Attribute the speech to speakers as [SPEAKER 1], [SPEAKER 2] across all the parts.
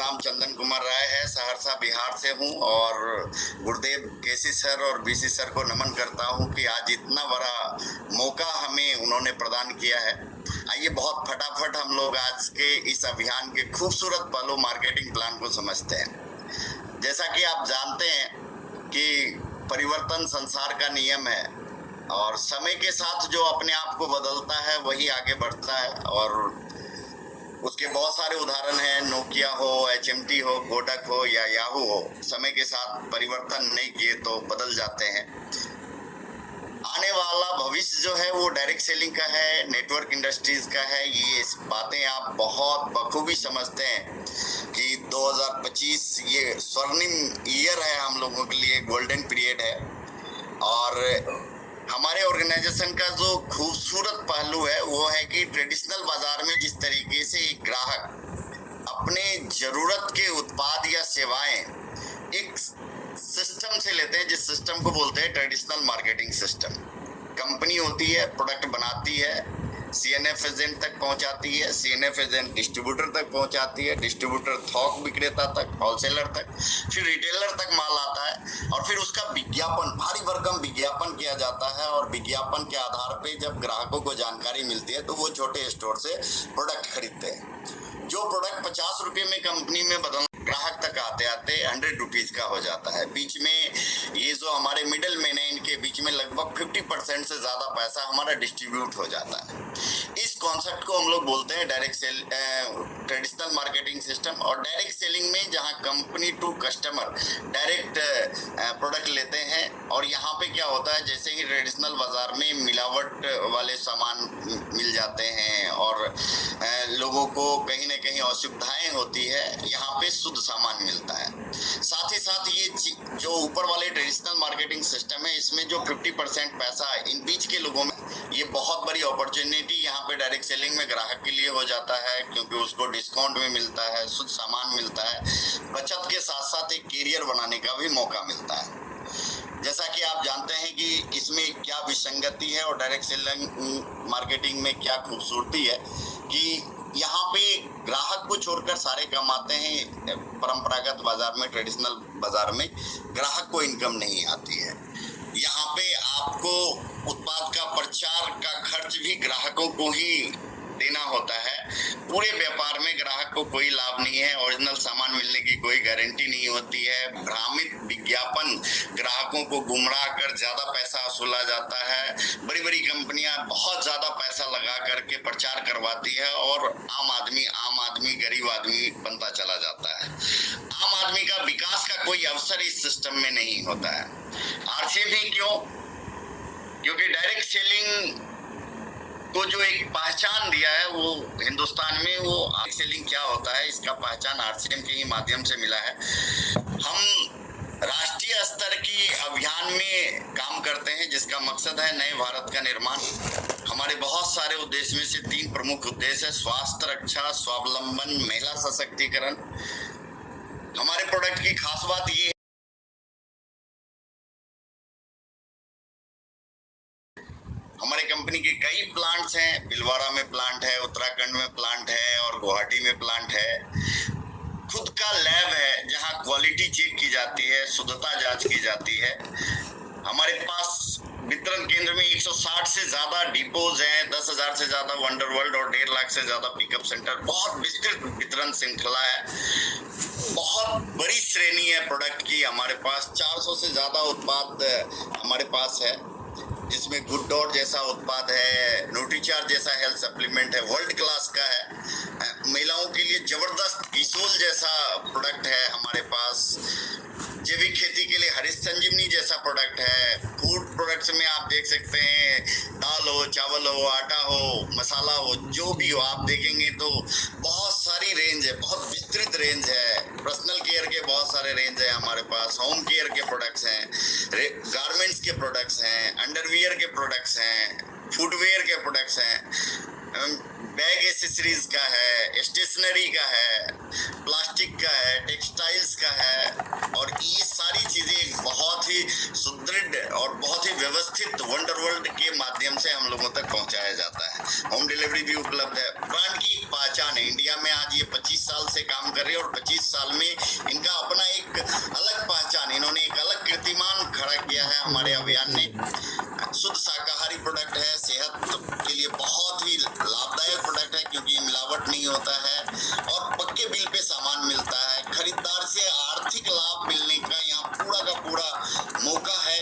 [SPEAKER 1] नाम चंदन कुमार राय है, सहरसा बिहार से हूँ और गुरुदेव केसी सर और बीसी सर को नमन करता हूँ कि आज इतना बड़ा मौका हमें उन्होंने प्रदान किया है। आइए बहुत फटाफट हम लोग आज के इस अभियान के खूबसूरत पहलू मार्केटिंग प्लान को समझते हैं। जैसा कि आप जानते हैं कि परिवर्तन संसार का नियम है और समय के साथ जो अपने आप को बदलता है वही आगे बढ़ता है और उसके बहुत सारे उदाहरण हैं। नोकिया हो, HMT हो, कोडक हो या याहू हो, समय के साथ परिवर्तन नहीं किए तो बदल जाते हैं। आने वाला भविष्य जो है वो डायरेक्ट सेलिंग का है, नेटवर्क इंडस्ट्रीज का है। ये बातें आप बहुत बखूबी समझते हैं कि 2025 ये स्वर्णिम ईयर है, हम लोगों के लिए गोल्डन पीरियड है। और हमारे ऑर्गेनाइजेशन का जो खूबसूरत पहलू है वो है कि ट्रेडिशनल बाजार में जिस तरीके से एक ग्राहक अपने जरूरत के उत्पाद या सेवाएं एक सिस्टम से लेते हैं, जिस सिस्टम को बोलते हैं ट्रेडिशनल मार्केटिंग सिस्टम। कंपनी होती है, प्रोडक्ट बनाती है, CNF एजेंट तक पहुंचाती है, CNF एजेंट डिस्ट्रीब्यूटर तक पहुंचाती है, डिस्ट्रीब्यूटर थोक विक्रेता तक, होलसेलर तक, फिर रिटेलर तक माल आता है और फिर उसका विज्ञापन, भारी भरकम विज्ञापन किया जाता है। और विज्ञापन के आधार पे जब ग्राहकों को जानकारी मिलती है तो वो छोटे स्टोर से प्रोडक्ट खरीदते हैं। जो प्रोडक्ट 50 रुपये में कंपनी में बदल ग्राहक तक आते आते 100 रुपीज का हो जाता है। बीच में ये जो हमारे मिडिल मैन है, इनके बीच में लगभग 50% से ज्यादा पैसा हमारा डिस्ट्रीब्यूट हो जाता है। इस कॉन्सेप्ट को हम लोग बोलते हैं direct sale, traditional marketing system. और डायरेक्ट सेलिंग में जहां company to customer direct product लेते हैं और यहाँ पे क्या होता है, जैसे ही ट्रेडिशनल बाजार में मिलावट वाले सामान मिल जाते हैं और लोगों को कहीं ना कहीं असुविधाएं होती है, यहाँ पे शुद्ध सामान मिलता है। साथ ही साथ ये जो ऊपर वाले ट्रेडिशनल मार्केटिंग सिस्टम है, इसमें जो 50% पैसा इन बीच के लोगों में, ये बहुत बड़ी अपॉर्चुनिटी यहाँ पे डायरेक्ट सेलिंग में ग्राहक के लिए हो जाता है, क्योंकि उसको डिस्काउंट में मिलता है, शुद्ध सामान मिलता है, बचत के साथ साथ एक कैरियर बनाने का भी मौका मिलता है। जैसा कि आप जानते हैं कि इसमें क्या विसंगति है और डायरेक्ट सेलिंग मार्केटिंग में क्या खूबसूरती है कि यहाँ पे ग्राहक को छोड़कर सारे कमाते हैं। परंपरागत बाजार में, ट्रेडिशनल बाजार में ग्राहक को इनकम नहीं आती है। यहाँ पे आपको उत्पाद का प्रचार का खर्च भी ग्राहकों को ही देना होता है। पूरे व्यापार में ग्राहक को कोई लाभ नहीं है, ओरिजिनल सामान मिलने की कोई गारंटी नहीं होती है। भ्रामित विज्ञापन ग्राहकों को गुमराह कर ज्यादा पैसा वसूला जाता है। बड़ी बड़ी कंपनियां बहुत ज्यादा पैसा लगा करके प्रचार करवाती है और आम आदमी गरीब आदमी बनता चला जाता है। आम आदमी का विकास का कोई अवसर इस सिस्टम में नहीं होता है। आरसी भी क्यों? क्योंकि डायरेक्ट सेलिंग को जो एक पहचान दिया है वो हिंदुस्तान में, वो सेलिंग क्या होता है इसका पहचान RCM के ही माध्यम से मिला है। हम राष्ट्रीय स्तर की अभियान में काम करते हैं जिसका मकसद है नए भारत का निर्माण। हमारे बहुत सारे उद्देश्य में से 3 प्रमुख उद्देश्य है: स्वास्थ्य रक्षा, स्वावलंबन, महिला सशक्तिकरण। हमारे प्रोडक्ट की खास बात ये, हमारे कंपनी के कई प्लांट्स हैं। भिलवाड़ा में प्लांट है, उत्तराखंड में प्लांट है और गुवाहाटी में प्लांट है। खुद का लैब है जहां क्वालिटी चेक की जाती है, शुद्धता जांच की जाती है। हमारे पास वितरण केंद्र में 160 से ज्यादा डिपोज हैं, 10,000 से ज्यादा वंडर वर्ल्ड और 1.5 लाख से ज्यादा पिकअप सेंटर। बहुत विस्तृत वितरण श्रृंखला है, बहुत बड़ी श्रेणी है प्रोडक्ट की। हमारे पास 400 से ज्यादा उत्पाद हमारे पास है, जिसमें गुड डॉट जैसा उत्पाद है, न्यूट्रीचार्ज जैसा हेल्थ सप्लीमेंट है, वर्ल्ड क्लास का है। महिलाओं के लिए जबरदस्त इसोल जैसा प्रोडक्ट है हमारे पास। जैविक खेती के लिए हरीश संजीवनी जैसा प्रोडक्ट है। फूड प्रोडक्ट्स में आप देख सकते हैं, दाल हो, चावल हो, आटा हो, मसाला हो, जो भी हो आप देखेंगे तो बहुत सारी रेंज है, बहुत विस्तृत रेंज है। पर्सनल केयर के बहुत सारे रेंज है हमारे पास। होम केयर के प्रोडक्ट्स हैं, गारमेंट्स के प्रोडक्ट्स हैं, अंडरवियर के प्रोडक्ट्स हैं, फुटवेयर के प्रोडक्ट्स हैं। बैग एसेसरीज का है, स्टेशनरी का है, प्लास्टिक का है, टेक्सटाइल्स का है, और ये सारी चीजें बहुत ही सुदृढ़ और बहुत ही व्यवस्थित वंडर वर्ल्ड के माध्यम से हम लोगों तक पहुंचाया जाता है। होम डिलीवरी भी उपलब्ध है। ब्रांड की एक पहचान है। इंडिया में आज ये 25 साल से काम कर रहे हैं और 25 साल में इनका अपना एक अलग पहचान, इन्होंने एक अलग कीर्तिमान खड़ा किया है हमारे अभियान ने। शुद्ध शाकाहारी प्रोडक्ट है, सेहत के लिए बहुत ही लाभदायक प्रोडक्ट है क्योंकि मिलावट नहीं होता है और पक्के बिल पे सामान मिलता है। खरीदार से आर्थिक लाभ मिलने का यहाँ पूरा का पूरा मौका है।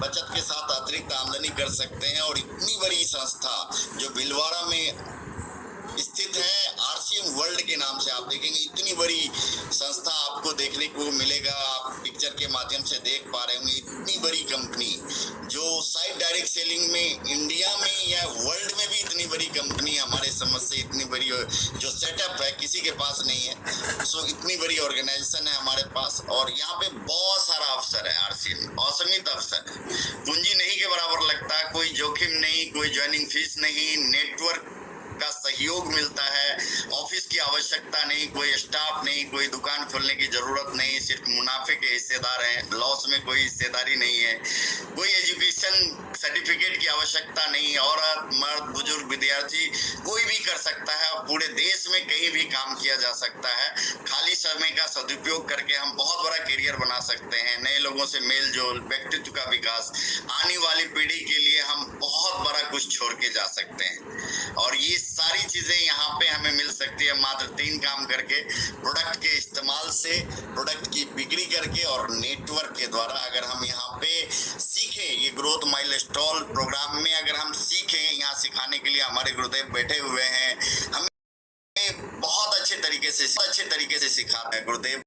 [SPEAKER 1] बचत के साथ अतिरिक्त आमदनी कर सकते हैं और इतनी बड़ी संस्था जो भीलवाड़ा में स्थित है, आरसीएम वर्ल्ड के नाम से आप देखेंगे, इतनी बड़ी संस्था आपको देखने को मिलेगा। आप पिक्चर के माध्यम से देख पा रहे होंगे, इतनी बड़ी कंपनी जो साइट डायरेक्ट सेलिंग में इंडिया में या वर्ल्ड में भी इतनी बड़ी कंपनी हमारे समझ से इतनी बड़ी जो सेटअप है किसी के पास नहीं है। सो इतनी बड़ी ऑर्गेनाइजेशन है हमारे पास और यहाँ पे बहुत सारा अवसर है। आरसीएम असीमित अवसर है, पूंजी नहीं के बराबर लगता, कोई जोखिम नहीं, कोई ज्वाइनिंग फीस नहीं, नेटवर्क का सहयोग मिलता है, ऑफिस की आवश्यकता नहीं, कोई स्टाफ नहीं, कोई दुकान खोलने की जरूरत नहीं, सिर्फ मुनाफे के हिस्सेदार हैं, लॉस में कोई हिस्सेदारी नहीं है, कोई एजुकेशन सर्टिफिकेट की आवश्यकता नहीं, औरत मर्द बुजुर्ग विद्यार्थी कोई भी कर सकता है और पूरे देश में कहीं भी काम किया जा सकता है। खाली समय का सदुपयोग करके हम बहुत बड़ा करियर बना सकते हैं, नए लोगों से मेल जोल, व्यक्तित्व का विकास, आने वाली पीढ़ी के लिए हम बहुत बड़ा कुछ छोड़ के जा सकते हैं। और ये सारी चीजें यहाँ पे हमें मिल सकती है मात्र 3 काम करके, प्रोडक्ट के इस्तेमाल से, प्रोडक्ट की बिक्री करके और नेटवर्क के द्वारा। अगर हम यहाँ पे सीखें, ये ग्रोथ माइलस्टोन प्रोग्राम में अगर हम सीखें, यहाँ सिखाने के लिए हमारे गुरुदेव बैठे हुए हैं, हमें बहुत अच्छे तरीके से सिखाते हैं गुरुदेव।